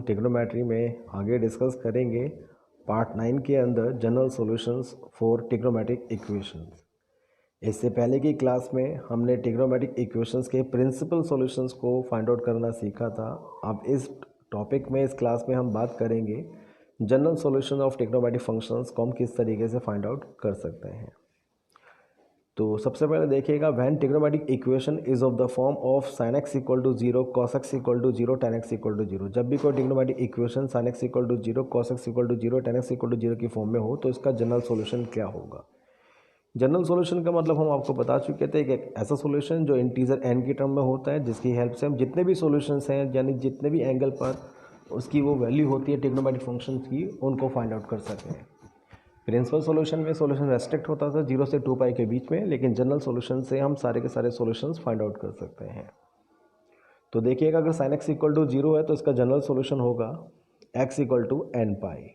Trigonometry में आगे discuss करेंगे पार्ट 9 के अंदर general solutions for trigonometric equations. इससे पहले की क्लास में हमने ट्रिग्नोमेट्रिक इक्वेशंस के प्रिंसिपल सॉल्यूशंस को फाइंड आउट करना सीखा था। अब इस टॉपिक में इस क्लास में हम बात करेंगे general solution of trigonometric functions को हम किस तरीके से फाइंड आउट कर सकते हैं। तो सबसे पहले देखिएगा, when trigonometric equation is of the form of sin x equal to 0, cos x equal to 0, tan x equal to 0। जब भी कोई trigonometric equation sin x equal to 0, cos x equal to 0, tan x equal to 0 की form में हो तो इसका general solution क्या होगा। जनरल सॉल्यूशन का मतलब हम आपको बता चुके थे कि एक ऐसा सॉल्यूशन जो इंटीजर n की टर्म में होता है, जिसकी हेल्प से हम जितने भी सॉल्यूशंस हैं यानी जितने भी एंगल पर उसकी वो वैल्यू होती है ट्रिग्नोमेट्रिक फंक्शंस की, उनको फाइंड आउट कर सकते हैं। प्रिंसिपल सॉल्यूशन में सॉल्यूशन रेस्ट्रिक्ट होता था 0 से 2 पाई के बीच में, लेकिन जनरल सॉल्यूशन से हम सारे के सारे सॉल्यूशंस फाइंड आउट कर सकते हैं। तो देखिएगा, अगर sin x इक्वल टू 0 है तो इसका जनरल सॉल्यूशन होगा x equal to n pi.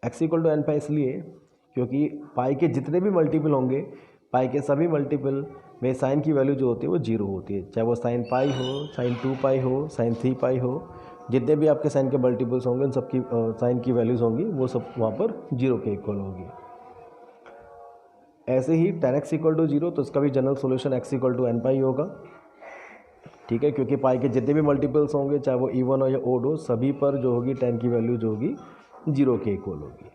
X equal to n pi इसलिए क्योंकि पाई के जितने भी मल्टीपल होंगे, पाई के सभी मल्टीपल में साइन की वैल्यू जो होती है वो 0 होती है, चाहे वो sin पाई हो, sin 2 पाई हो, sin 3 पाई हो। जितने भी आपके साइन के मल्टीपल्स होंगे उन सबकी साइन की वैल्यूज़ होंगी वो सब वहाँ पर 0 के इक्वल होगी। ऐसे ही tan x इक्वल टू 0 तो इसका भी general solution x equal to n pi होगा। ठीक है, क्योंकि पाई के जितने भी मल्टीपल्स होंगे, चाहे वो इवन हो या ओड हो, सभी पर जो होगी tan की वैल्यू जो होगी 0 के इक्वल होगी।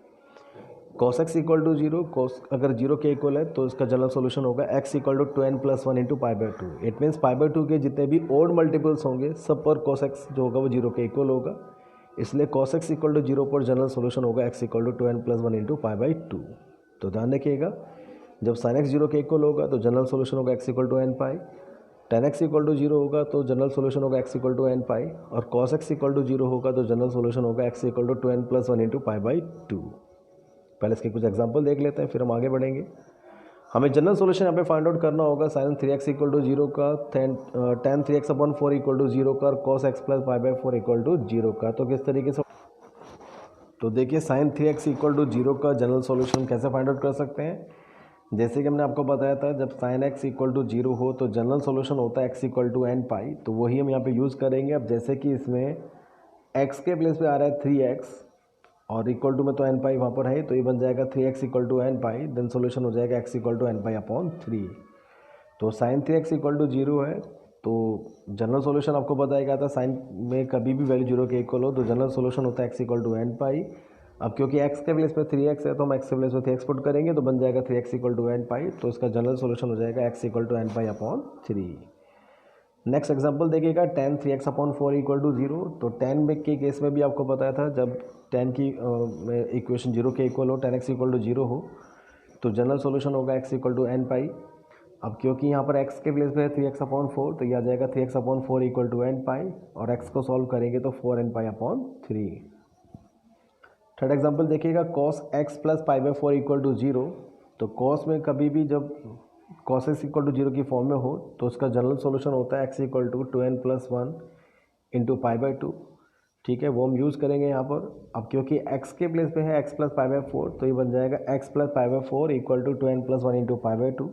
cos x equal to 0, cos अगर 0 के इक्वल है तो इसका जनरल सॉल्यूशन होगा x equal to 2n plus 1 into pi by 2। It means pi by 2 के जितने भी ओड मल्टीपल्स होंगे सब पर cos x जो होगा वो 0 के इक्वल होगा, इसलिए cos x इक्वल टू 0 पर जनरल सॉल्यूशन होगा x equal to 2n plus 1 into pi by 2। तो ध्यान रखिएगा, जब sin x 0 के इक्वल होगा तो जनरल सॉल्यूशन होगा x equal to n pi, tan x equal to 0 होगा तो जनरल सॉल्यूशन होगा x equal to n pi, और cos x इक्वल टू 0 होगा तो जनरल सॉल्यूशन होगा x equal to 2n plus 1 into pi by 2। पहले इसके कुछ एग्जांपल देख लेते हैं फिर हम आगे बढ़ेंगे। हमें जनरल सॉल्यूशन यहाँ पे फाइंड आउट करना होगा sin 3x इक्वल टू 0 का, tan 3x upon 4 equal to 0 का, और cos x plus pi by 4 equal to 0 का। तो किस तरीके से, तो देखिए sin 3x इक्वल टू 0 का जनरल सॉल्यूशन कैसे फाइंड आउट कर सकते हैं। जैसे कि हमने आपको बताया था, जब sin x इक्वल टू 0 हो तो जनरल सॉल्यूशन होता है x इक्वल टू एन पाई, तो वही हम यहाँ पे यूज़ करेंगे। अब जैसे कि इसमें x के प्लेस पे आ रहा है 3x और इक्वल टू में तो एन पाई वहाँ पर है, तो ये बन जाएगा 3x equal to n pi, then solution हो जाएगा x equal to n pi upon 3। तो sin 3x इक्वल टू 0 है तो जनरल सॉल्यूशन आपको बताया गया था साइन में कभी भी वैल्यू 0 के इक्वल हो तो जनरल सॉल्यूशन होता है x इक्वल टू एन पाई। अब क्योंकि x के प्लेस पे 3x है तो हम x के प्लेस पे 3x पुट करेंगे तो बन जाएगा 3x इक्वल टू एन पाई, तो इसका जनरल सॉल्यूशन हो जाएगा x equal to n pi upon 3। Next example देखिएगा, tan 3x upon 4 equal to 0। तो tan के केस में भी आपको बताया था, जब tan की इक्वेशन 0 के इक्वल हो, tan x इक्वल टू 0 हो तो जनरल सॉल्यूशन होगा x इक्वल टू एन पाई। अब क्योंकि यहाँ पर x के प्लेस पे है 3x अपॉन 4 तो यह आ जाएगा 3x upon 4 equal to n pi, और x को सॉल्व करेंगे तो 4 n pi upon 3। Third example देखिएगा, cos x plus pi by 4 equal to 0। तो cos में कभी भी जब cos x इक्वल टू 0 की फॉर्म में हो तो उसका जनरल सॉल्यूशन होता है x equal to 2n plus 1 into pi by 2। ठीक है, वो हम यूज़ करेंगे यहाँ पर। अब क्योंकि x के प्लेस पे है x प्लस पाई बाई 4 तो ये बन जाएगा x plus pi by 4 equal to 2n plus 1 into pi by 2।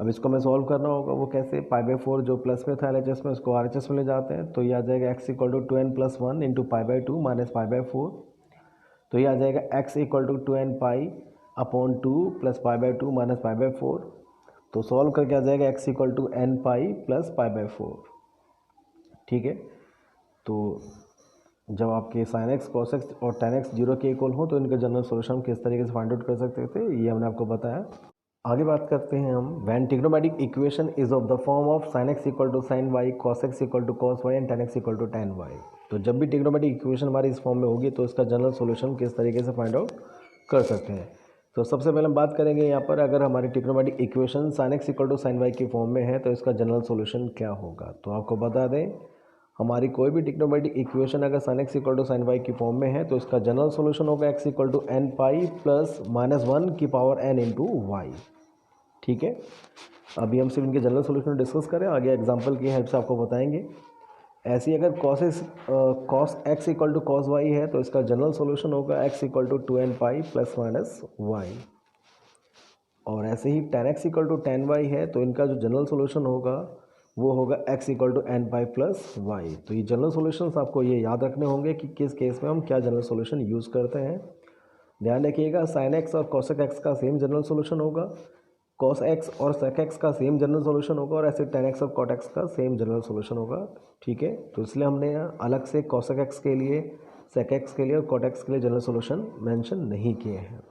अब इसको हमें सॉल्व करना होगा, वो कैसे, पाई बाई 4 जो प्लस में था LHS में उसको RHS में ले जाते हैं, तो ये आ जाएगा x equal to 2n plus 1 into pi by 2 minus pi by 4। तो ये आ जाएगा x equal to 2n pi upon 2 plus pi by 2 minus pi by 4। तो सॉल्व करके आ जाएगा x equal to n pi plus pi by 4। ठीक है, तो जब आपके sin x, cos x और tan x 0 के इक्वल हो तो इनका जनरल सॉल्यूशन किस तरीके से फाइंड आउट कर सकते थे, ये हमने आपको बताया। आगे बात करते हैं हम, when trigonometric equation is of the form of sin x equal to sin y, cos x equal to cos y and tan x equal to tan y। तो जब भी ट्रिग्नोमेट्रिक इक्वेशन हमारी इस फॉर्म में होगी तो इसका जनरल सॉल्यूशन किस तरीके से फाइंड आउट कर सकते हैं। तो सबसे पहले हम बात करेंगे यहाँ पर, अगर हमारी trigonometric equation sin x equal to sin y की फॉर्म में है तो इसका जनरल सॉल्यूशन क्या होगा। तो आपको बता दें, हमारी कोई भी ट्रिग्नोमेट्रिक इक्वेशन अगर sin x equal to sin y की फॉर्म में है तो इसका जनरल सॉल्यूशन होगा x equal to n pi plus minus 1 की पावर n इंटू वाई। ठीक है, अभी हम सिर्फ इनके जनरल सॉल्यूशन डिस्कस करें, आगे एग्जांपल की हेल्प से आपको बताएंगे। ऐसे ही अगर cos x equal to cos y है तो इसका जनरल सॉल्यूशन होगा x equal to 2n pi plus minus y. और ऐसे ही tan x equal to tan y है तो इनका जो जनरल सॉल्यूशन होगा वो होगा x equal to n pi plus y. तो ये जनरल सॉल्यूशंस आपको ये याद रखने होंगे कि किस केस में हम क्या जनरल सॉल्यूशन यूज़ करते हैं। ध्यान रखिएगा, साइन एक्स और कॉसेक एक्स का सेम जनरल सॉल्यूशन होगा, कॉस एक्स और सेक एक्स का सेम जनरल सॉल्यूशन होगा, और ऐसे टेन एक्स और कॉट एक्स का सेम जनरल सॉल्यूशन होगा। ठीक है, तो इसलिए हमने यहाँ अलग से कॉसेक एक्स के लिए, सेक एक्स के लिए और कॉट एक्स के लिए जनरल सॉल्यूशन मेंशन नहीं किए हैं।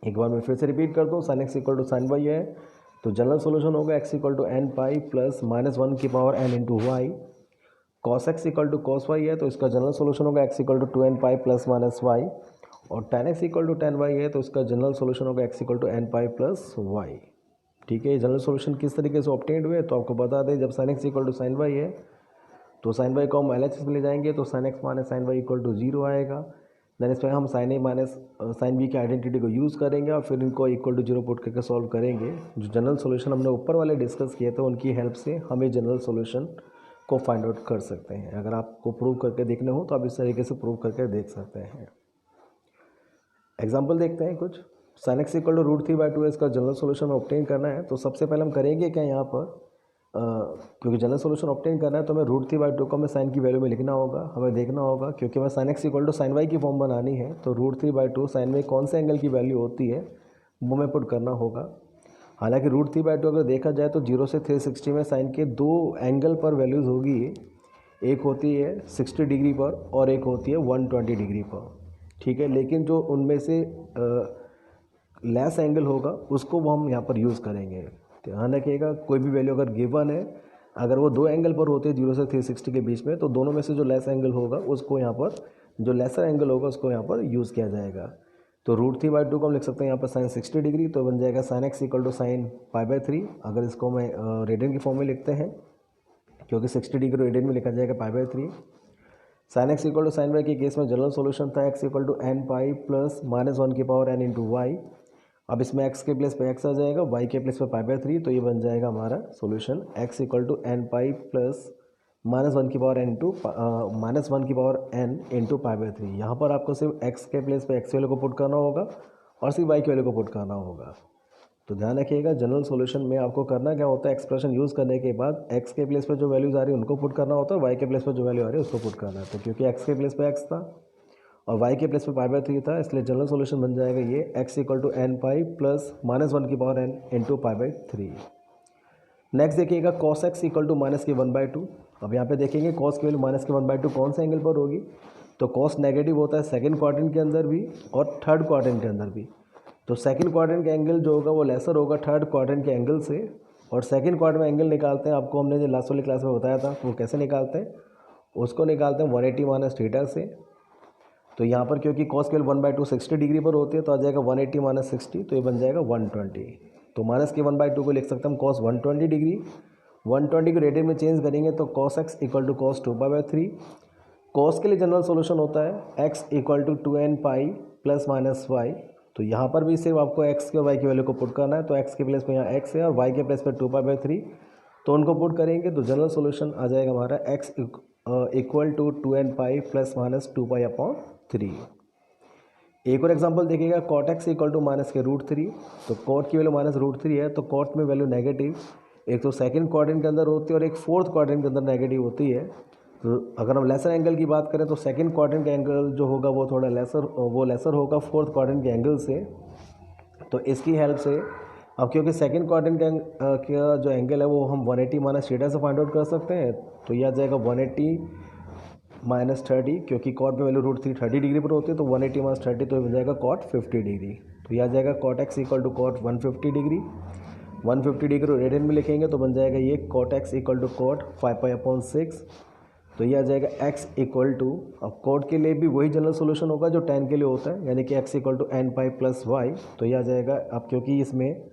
एक बार मैं फिर से रिपीट कर दूँ, sine x equal to sine y है तो जनरल सॉल्यूशन होगा x equal to n pi plus minus 1 की power n into y. Cos x equal to cos y है तो इसका जनरल सॉल्यूशन होगा x equal to 2n pi plus minus y. और tan x equal to tan y है तो इसका general solution होगा x equal to n pi plus y. ठीक है, जनरल सॉल्यूशन किस तरीके से ऑब्टेन्ड हुए तो आपको बता दें, जब sin x equal to sin y है तो sin y को हम LHS में ले जाएंगे तो sin x minus sin y equal to 0 आएगा। देन इसमें हम sin a minus sin b की आइडेंटिटी को यूज़ करेंगे और फिर इनको इक्वल टू 0 पुट करके सॉल्व करेंगे। जो जनरल सॉल्यूशन हमने ऊपर वाले डिस्कस किए थे उनकी हेल्प से हमें जनरल सॉल्यूशन को फाइंड आउट कर सकते हैं। अगर आपको प्रूव करके देखने हो तो आप इस तरीके से प्रूव करके देख सकते हैं। एग्जाम्पल देखते हैं कुछ। sin x इक्वल टू √3/2 इसका जनरल सॉल्यूशन ऑब्टेन करना है तो सबसे पहले हम करेंगे क्या यहाँ पर, क्योंकि जनरल सॉल्यूशन ऑब्टेन करना है तो हमें √3/2 को हमें साइन की वैल्यू में लिखना होगा, हमें देखना होगा क्योंकि हमें sin x equal to sin y की फॉर्म बनानी है तो √3/2 साइन में कौन से एंगल की वैल्यू होती है वो हमें पुट करना होगा। हालांकि √3/2 अगर देखा जाए तो 0 से 360 में साइन के दो एंगल पर वैल्यूज़ होगी, एक होती है 60 डिग्री पर और एक होती है 120 डिग्री पर। ठीक है, लेकिन जो उनमें से लेस एंगल होगा उसको वो हम यहाँ पर यूज़ करेंगे। ध्यान रखिएगा, कोई भी वैल्यू अगर गिवन है, अगर वो दो एंगल पर होते हैं 0 से 360 के बीच में तो दोनों में से जो लेस एंगल होगा उसको यहाँ पर, जो लेसर एंगल होगा उसको यहाँ पर यूज़ किया जाएगा। तो √3/2 को हम लिख सकते हैं यहाँ पर साइन 60 डिग्री तो बन जाएगा sin x equal to sine π/3। अगर इसको मैं रेडियन की फॉर्म में लिखते हैं क्योंकि 60 डिग्री रेडियन में लिखा जाएगा π/3। sin x equal to sine y के केस में जनरल सॉल्यूशन था x equal to n pi plus minus 1 की पावर n इंटू वाई। अब इसमें x के प्लेस पे x आ जाएगा, y के प्लेस पे π/3 तो ये बन जाएगा हमारा solution x equal to n pi plus minus 1 की पावर n इंटू माइनस 1 की पावर n इंटू π/3। यहाँ पर आपको सिर्फ x के प्लेस पे x वैल्यू को पुट करना होगा और सिर्फ y की वैल्यू को पुट करना होगा। तो ध्यान रखिएगा, जनरल सॉल्यूशन में आपको करना क्या होता है, एक्सप्रेशन यूज़ करने के बाद x के प्लेस पे जो वैल्यूज़ आ रही है उनको पुट करना होता है, y के प्लेस पे जो वैल्यू आ रही है उसको पुट करना है। तो क्योंकि x के प्लेस पे x था और y के प्लेस पे π/3 था इसलिए जनरल सॉल्यूशन बन जाएगा ये x equal to n pi plus minus 1 की पावर n इंटू π/3। नेक्स्ट देखिएगा cos x equal to minus की 1/2। अब यहाँ पे देखेंगे cos की वैल्यू माइनस की 1/2 कौन से एंगल पर होगी, तो cos नेगेटिव होता है सेकंड क्वाड्रेंट के अंदर भी और थर्ड क्वाड्रेंट के अंदर भी। तो सेकंड क्वाड्रेंट का एंगल जो होगा वो लेसर होगा थर्ड क्वाड्रेंट के एंगल से, और सेकंड क्वाड्रेंट में एंगल निकालते हैं, आपको हमने जो लास्ट वाली क्लास में बताया था वो कैसे निकालते हैं, उसको निकालते हैं 180 माइनस थीटा से। तो यहाँ पर क्योंकि cos की वैल्यू 1/2 60 डिग्री पर होती है तो आ जाएगा 180 माइनस 60 तो ये बन जाएगा 120। तो माइनस की 1/2 को लिख सकते हैं हम cos 120 डिग्री। 120 को रेडियन में चेंज करेंगे तो cos x equal to cos 2π/3। cos के लिए जनरल सॉल्यूशन होता है x equal to 2n pi plus minus y. तो यहाँ पर भी सिर्फ आपको x के और y की वैल्यू को पुट करना है, तो x के प्लेस पे यहाँ x है और y के प्लेस पे 2π/3 तो उनको पुट करेंगे तो जनरल सॉल्यूशन आ जाएगा हमारा x equal to 2n pi plus minus 2π/3। एक और एग्जांपल देखिएगा, cot x equal to minus के √3। तो cot की वैल्यू माइनस √3 है तो cot में वैल्यू नेगेटिव, एक तो सेकंड क्वाड्रेंट के अंदर होती है और एक फोर्थ क्वाड्रेंट के अंदर नेगेटिव होती है। तो अगर हम लेसर एंगल की बात करें तो सेकंड क्वाड्रेंट का एंगल जो होगा वो थोड़ा लेसर होगा फोर्थ क्वाड्रेंट के एंगल से। तो इसकी हेल्प से अब क्योंकि सेकंड क्वाड्रेंट का जो एंगल है वो हम 180 माइनस थीटा से फाइंड आउट कर सकते हैं, तो यह आ जाएगा 180 माइनस 30, क्योंकि कॉट में वैल्यू √3 30 डिग्री पर होती है तो 180 माइनस 30 तो हो जाएगा cot 50 डिग्री। तो यह आ जाएगा cot x equal to cot 150 degree. 150 degree radian में लिखेंगे तो बन जाएगा ये cot x equal to cot 5π/6। तो ये आ जाएगा x इक्वल टू, अब cot के लिए भी वही जनरल सॉल्यूशन होगा जो tan के लिए होता है, यानी कि x equal to n pi plus y. तो ये आ जाएगा, अब क्योंकि इसमें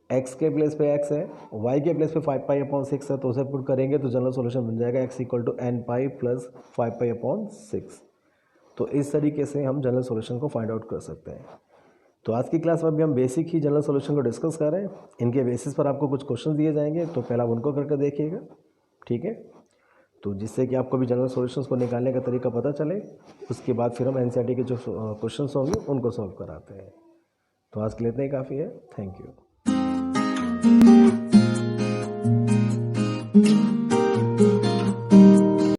x के प्लेस पे x है, y के प्लेस पे 5π/6 है तो उसे पुट करेंगे तो जनरल सॉल्यूशन बन जाएगा x equal to n pi plus 5π/6। तो इस तरीके से हम जनरल सॉल्यूशन को फाइंड आउट कर सकते हैं। तो आज की क्लास में अभी हम बेसिक ही जनरल सॉल्यूशन को डिस्कस कर रहे हैं। इनके बेसिस पर आपको कुछ क्वेश्चन दिए जाएंगे तो पहले आप उनको करके देखिएगा, ठीक है, तो जिससे कि आपको भी जनरल सॉल्यूशंस को निकालने का तरीका पता चले। उसके बाद फिर हम एनसीईआरटी के जो क्वेश्चंस होंगे उनको सॉल्व कराते हैं। तो आज के लिए इतना ही काफ़ी है। Thank you. है।